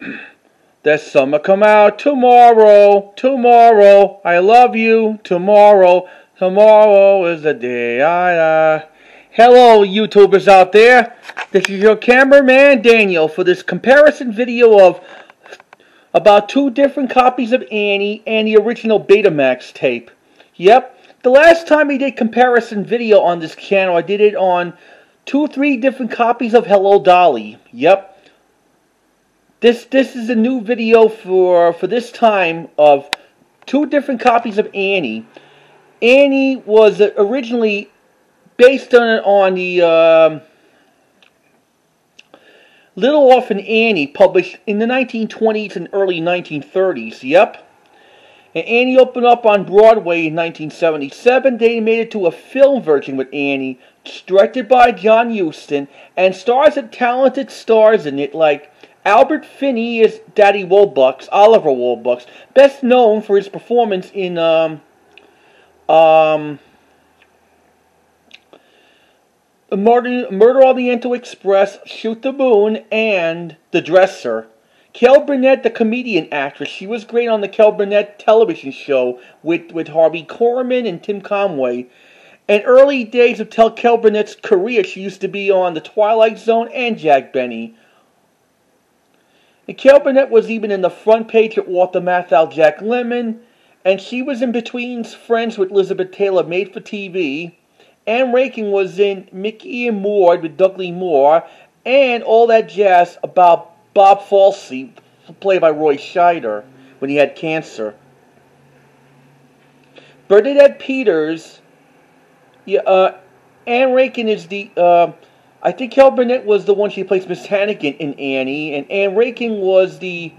The summer come out tomorrow, tomorrow, I love you, tomorrow, tomorrow is the day I... Hello, YouTubers out there. This is your cameraman, Daniel, for this comparison video of about two different copies of Annie and the original Betamax tape. Yep, the last time I did comparison video on this channel, I did it on 3 different copies of Hello Dolly. Yep. This is a new video for this time of 2 different copies of Annie. Annie was originally based on the Little Orphan Annie, published in the 1920s and early 1930s. Yep. And Annie opened up on Broadway in 1977. They made it to a film version with Annie, directed by John Huston, and stars of talented stars in it like Albert Finney as Daddy Woolbucks, Oliver Woolbucks, best known for his performance in Murder on the Oriental Express, Shoot the Moon, and The Dresser. Carol Burnett, the comedian actress, she was great on the Carol Burnett television show with Harvey Korman and Tim Conway. In early days of Carol Burnett's career, she used to be on The Twilight Zone and Jack Benny. And Carol Burnett was even in the front page at Walter Matthau, Jack Lemmon, and she was in between friends with Elizabeth Taylor, made for TV. Ann Raikin was in Mickey and Maude with Dudley Moore, and all that jazz about Bob Fosse, played by Roy Scheider, when he had cancer. Bernadette Peters, Ann Raikin is the, I think Carol Burnett was the one she plays Miss Hannigan in Annie, and Ann Raikin was the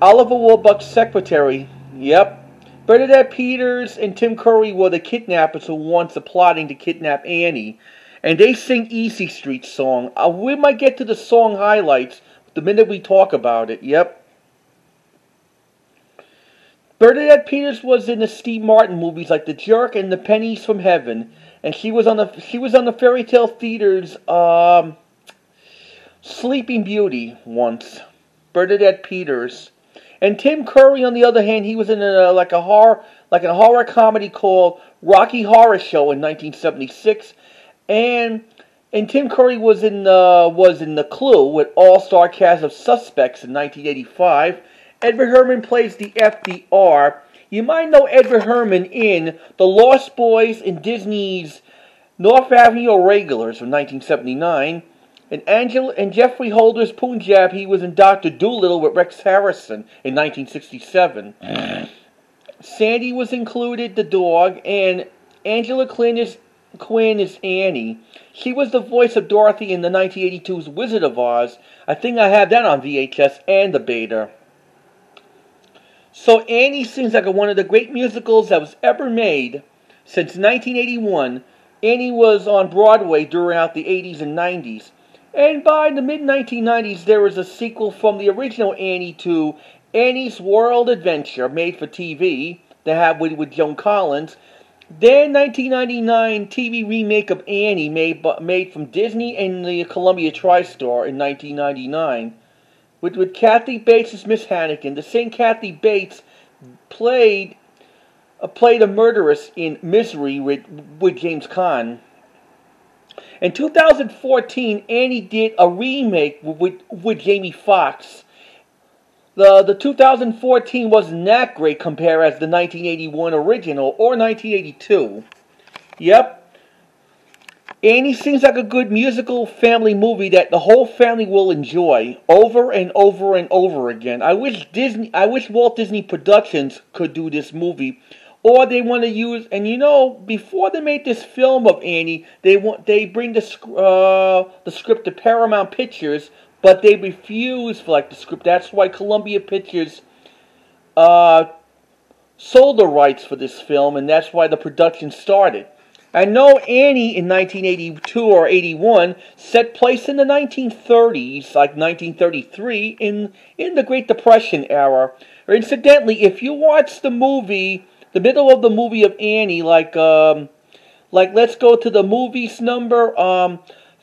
Oliver Woolbuck's secretary. Yep. Bernadette Peters and Tim Curry were the kidnappers who once were plotting to kidnap Annie. And they sing Easy Street song. We might get to the song highlights the minute we talk about it. Yep. Bernadette Peters was in the Steve Martin movies like The Jerk and The Pennies from Heaven. And she was on the Fairy Tale Theater's Sleeping Beauty once. Bernadette Peters. And Tim Curry, on the other hand, he was in a horror comedy called Rocky Horror Show in 1976, and Tim Curry was in The Clue with all-star cast of Suspects in 1985. Edward Herrmann plays the FDR. You might know Edward Herrmann in The Lost Boys in Disney's North Avenue Regulars from 1979. And Jeffrey Holder's Punjab, he was in Dr. Dolittle with Rex Harrison in 1967. Sandy was included, the dog, and Angela Quinn is Annie. She was the voice of Dorothy in the 1982's Wizard of Oz. I think I have that on VHS and the beta. So Annie seems like one of the great musicals that was ever made since 1981. Annie was on Broadway throughout the 80s and 90s. And by the mid-1990s, there was a sequel from the original Annie to Annie's World Adventure, made for TV, that had with Joan Collins. Then 1999 TV remake of Annie, made from Disney and the Columbia TriStar in 1999. With Kathy Bates as Miss Hannigan. The same Kathy Bates played a murderess in Misery with James Caan. In 2014, Annie did a remake with Jamie Foxx. The 2014 wasn't that great compared as the 1981 original or 1982. Yep. Annie seems like a good musical family movie that the whole family will enjoy over and over and over again. I wish Walt Disney Productions could do this movie. Or they want to use, and before they made this film of Annie, they bring the script to Paramount Pictures, but they refused for the script. That's why Columbia Pictures sold the rights for this film, and that's why the production started. I know Annie in 1982 or 81 set place in the 1930s, like 1933, in the Great Depression era. Or incidentally, if you watch the movie, the middle of the movie of Annie, like Let's Go to the Movies number,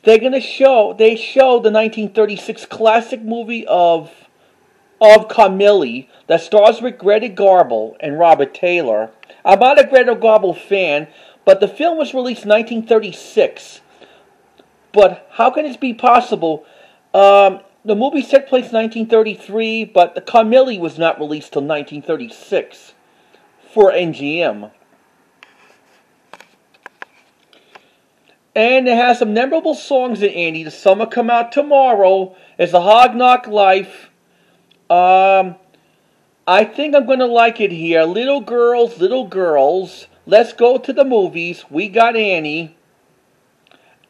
they show the 1936 classic movie of of Camille that stars with Greta Garbo and Robert Taylor. I'm not a Greta Garbo fan, but the film was released in 1936. But how can this be possible? The movie set place in 1933, but the Camille was not released till 1936 for NGM. And it has some memorable songs in Annie. The Summer Come Out Tomorrow. It's a Hog Knock Life. I think I'm going to like it here. Little girls, let's go to the movies. We got Annie.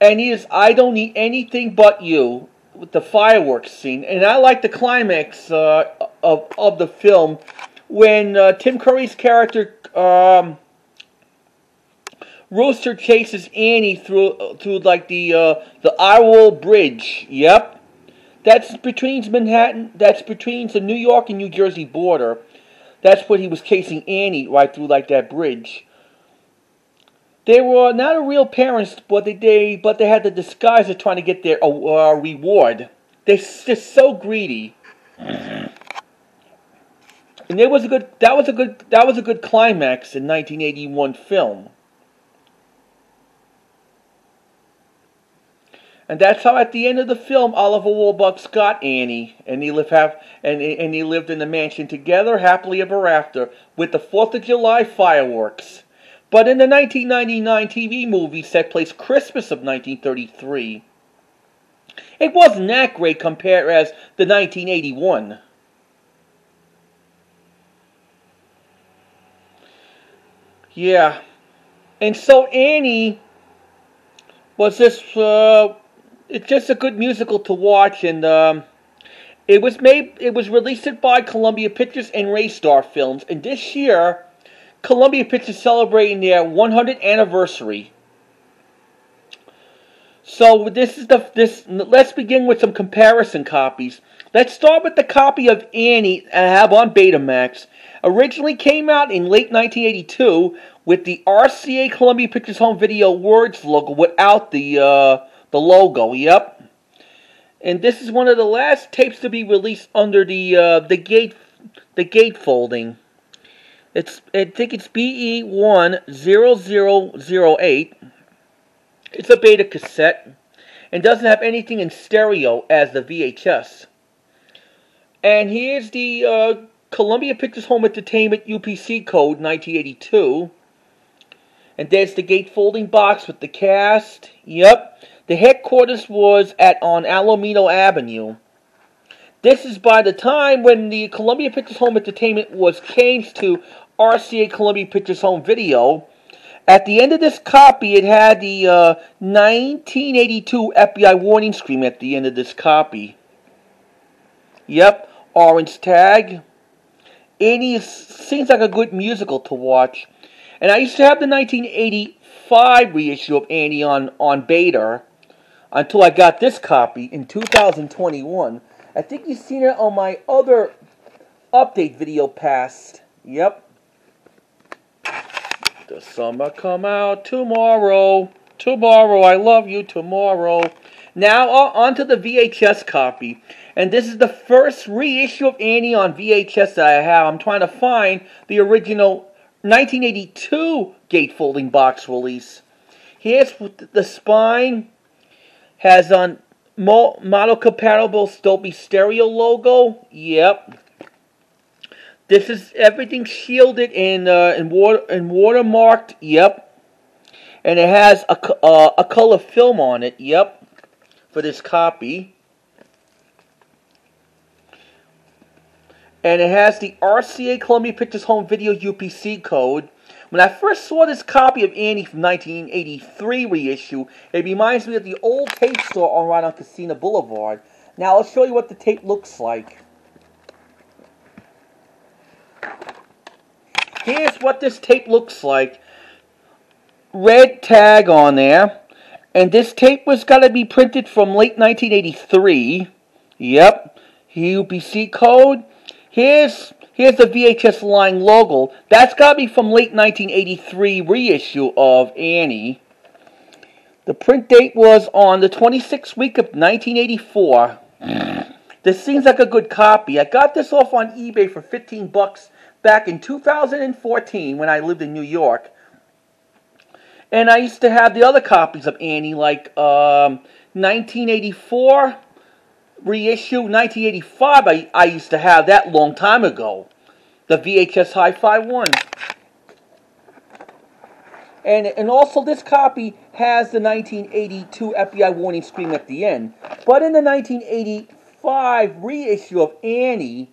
And it is I Don't Need Anything But You, with the fireworks scene. And I like the climax of the film when Tim Curry's character Rooster chases Annie through like the Irwell Bridge. Yep, that's between Manhattan. That's between the New York and New Jersey border. That's what he was chasing Annie right through like that bridge. They were not a real parents, but they had the disguise of trying to get their reward. They're just so greedy. And that was a good climax in 1981 film. And that's how, at the end of the film, Oliver Warbucks got Annie, and they lived in the mansion together, happily ever after, with the 4th of July fireworks. But in the 1999 TV movie set place Christmas of 1933, it wasn't that great compared as the 1981. Yeah, and so Annie was this. It's just a good musical to watch, and it was released by Columbia Pictures and Raystar Films, and this year Columbia Pictures celebrating their 100th anniversary. So let's begin with some comparison copies. Let's start with the copy of Annie I have on Betamax. Originally came out in late 1982 with the RCA Columbia Pictures Home Video Words logo without the logo. Yep. And this is one of the last tapes to be released under the gatefolding. I think it's BE10008. It's a beta cassette and doesn't have anything in stereo as the VHS. And here's the Columbia Pictures Home Entertainment UPC code 1982. And there's the gatefolding box with the cast. Yep. The headquarters was on Alameda Avenue. This is by the time when the Columbia Pictures Home Entertainment was changed to RCA Columbia Pictures Home Video. At the end of this copy, it had the 1982 FBI warning screen at the end of this copy. Yep, orange tag. Annie seems like a good musical to watch. And I used to have the 1985 reissue of Annie on beta until I got this copy in 2021. I think you've seen it on my other update video past. Yep. The summer come out tomorrow. Tomorrow, I love you tomorrow. Now on to the VHS copy. And this is the first reissue of Annie on VHS that I have. I'm trying to find the original 1982 gatefolding box release. Here's the spine. Has on model compatible Dolby stereo logo. Yep. This is everything shielded and watermarked. Yep. And it has a color film on it. Yep. For this copy. And it has the RCA Columbia Pictures Home Video UPC code. When I first saw this copy of Annie from 1983 reissue, it reminds me of the old tape store right on Casino Boulevard. Now I'll show you what the tape looks like. Here's what this tape looks like. Red tag on there. And this tape was got to be printed from late 1983. Yep. UPC code. Here's the VHS line logo. That's got to be from late 1983 reissue of Annie. The print date was on the 26th week of 1984. The This seems like a good copy. I got this off on eBay for 15 bucks back in 2014 when I lived in New York. And I used to have the other copies of Annie, like 1984 reissue, 1985. I used to have that long time ago. The VHS Hi-Fi one. And also this copy has the 1982 FBI warning screen at the end. But in the 1985 reissue of Annie,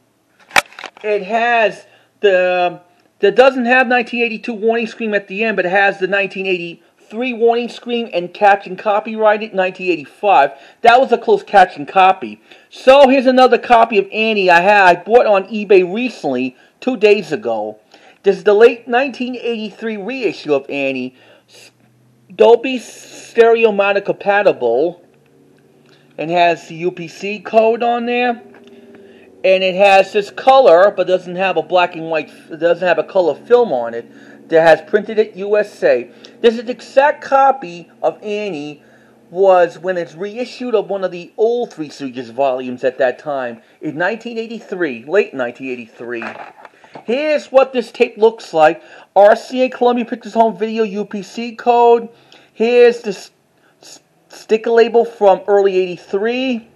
it has that doesn't have 1982 warning screen at the end, but it has the 1983 warning screen and caption copyrighted 1985. That was a close caption copy. So here's another copy of Annie I bought on eBay recently, 2 days ago. This is the late 1983 reissue of Annie. Dolby stereo mono compatible, and has the UPC code on there. And it has this color, but doesn't have a black and white. It doesn't have a color film on it. That has printed it USA. This is the exact copy of Annie was when it's reissued of one of the old Three Stooges volumes at that time in 1983, late 1983. Here's what this tape looks like. RCA Columbia Pictures Home Video UPC code. Here's the sticker label from early 83.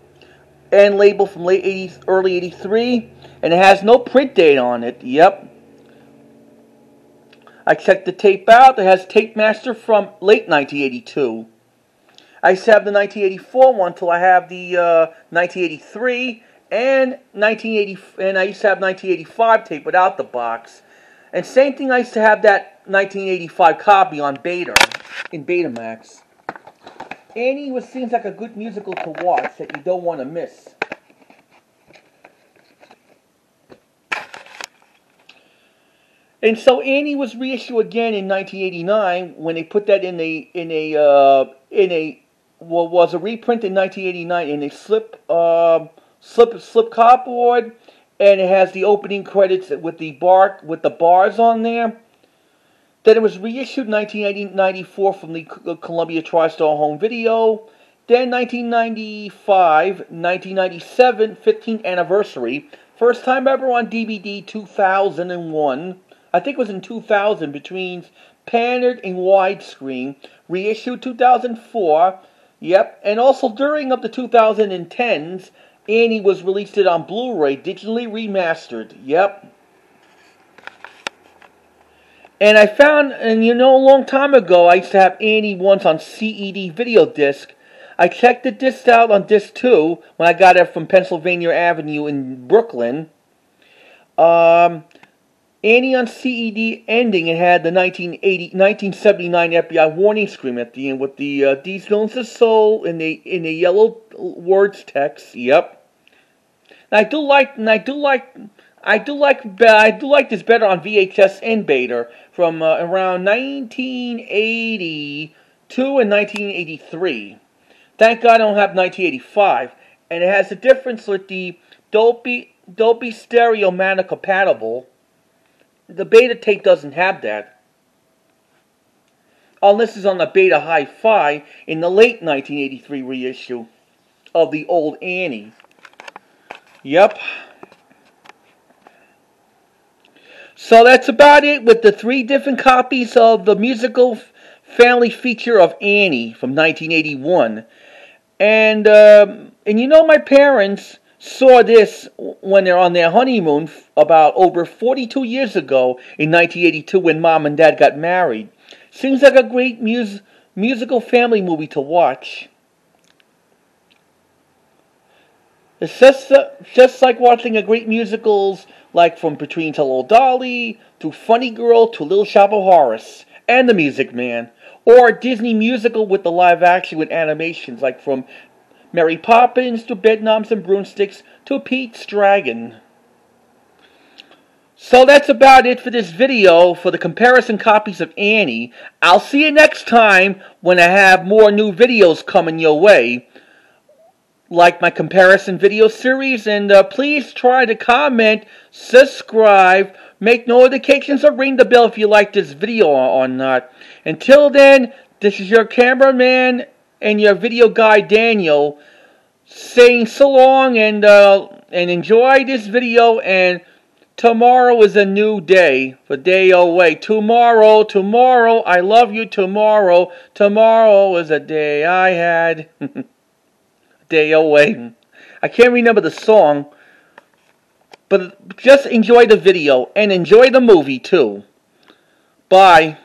And label from late 80s, early 83. And it has no print date on it. Yep. I checked the tape out. It has Tape Master from late 1982. I used to have the 1984 one till I have the 1983 and 1980. And I used to have 1985 tape without the box. And same thing, I used to have that 1985 copy on Beta, in Betamax. Annie seems like a good musical to watch that you don't want to miss. And so Annie was reissued again in 1989 when they put that in a was a reprint in 1989 in a slip cardboard, and it has the opening credits with the bars on there. Then it was reissued in 1994 from the Columbia TriStar Home Video. Then 1995, 1997, 15th anniversary. First time ever on DVD, 2001. I think it was in 2000, between panoramic and widescreen. Reissued 2004. Yep. And also during up the 2010s, Annie was released on Blu-ray, digitally remastered. Yep. And I found, and you know, a long time ago, I used to have Annie once on CED video disc. I checked the disc out on disc 2 when I got it from Pennsylvania Avenue in Brooklyn. Annie on CED ending, it had the 1979 FBI warning screen at the end with the These Villains of Soul in the yellow words text. Yep. And I do like this better on VHS and Beta from around 1982 and 1983. Thank God I don't have 1985. And it has a difference with the Dolby stereo mono compatible. The Beta tape doesn't have that. Unless it's on the Beta Hi-Fi in the late 1983 reissue of the old Annie. Yep. So that's about it with the 3 different copies of the musical family feature of Annie from 1981. And you know, my parents saw this when they're on their honeymoon about over 42 years ago in 1982 when Mom and Dad got married. Seems like a great musical family movie to watch. It's just like watching a great musicals like from Between Hello Dolly to Funny Girl to Little Shop of Horrors and The Music Man, or a Disney musical with the live action with animations like from Mary Poppins to Bedknobs and Broomsticks to Pete's Dragon. So that's about it for this video for the comparison copies of Annie. I'll see you next time when I have more new videos coming your way, like my comparison video series, and please try to comment, subscribe, make notifications, or ring the bell if you like this video or not. Until then, this is your cameraman and your video guy, Daniel, saying so long and enjoy this video, and tomorrow is a new day, a day away. Tomorrow, I love you tomorrow. Tomorrow is a day I had. Day away. I can't remember the song, but just enjoy the video and enjoy the movie too. Bye.